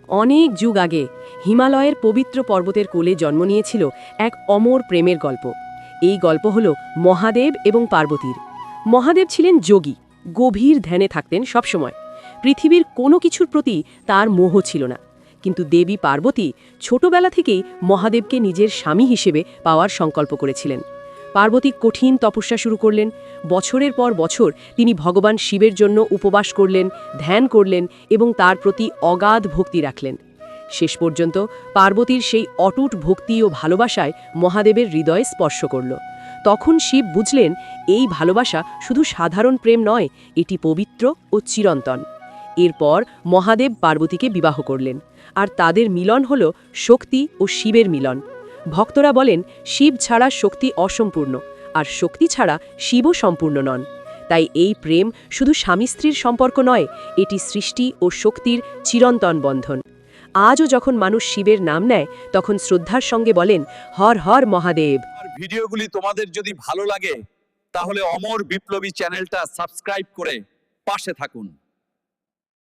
অনেক যুগ আগে হিমালয়ের পবিত্র পর্বতের কোলে জন্ম নিয়েছিল এক অমর প্রেমের গল্প। এই গল্প হল মহাদেব এবং পার্বতীর। মহাদেব ছিলেন যোগী, গভীর ধ্যানে থাকতেন সবসময়। পৃথিবীর কোনো কিছুর প্রতি তার মোহ ছিল না। কিন্তু দেবী পার্বতী ছোটবেলা থেকেই মহাদেবকে নিজের স্বামী হিসেবে পাওয়ার সংকল্প করেছিলেন। পার্বতী কঠিন তপস্যা শুরু করলেন। বছরের পর বছর তিনি ভগবান শিবের জন্য উপবাস করলেন, ধ্যান করলেন এবং তার প্রতি অগাধ ভক্তি রাখলেন। শেষ পর্যন্ত পার্বতীর সেই অটুট ভক্তি ও ভালোবাসায় মহাদেবের হৃদয়ে স্পর্শ করল। তখন শিব বুঝলেন, এই ভালোবাসা শুধু সাধারণ প্রেম নয়, এটি পবিত্র ও চিরন্তন। এরপর মহাদেব পার্বতীকে বিবাহ করলেন, আর তাদের মিলন হল শক্তি ও শিবের মিলন। ভক্তরা বলেন, শিব ছাড়া শক্তি অসম্পূর্ণ, আর শক্তি ছাড়া শিবও সম্পূর্ণ নন। তাই এই প্রেম শুধু স্বামী স্ত্রীর সম্পর্ক নয়, এটি সৃষ্টি ও শক্তির চিরন্তন বন্ধন। আজও যখন মানুষ শিবের নাম নেয়, তখন শ্রদ্ধার সঙ্গে বলেন, হর হর মহাদেব। আর ভিডিওগুলি তোমাদের যদি ভালো লাগে তাহলে অমর বিপ্লবী চ্যানেলটা সাবস্ক্রাইব করে পাশে থাকুন।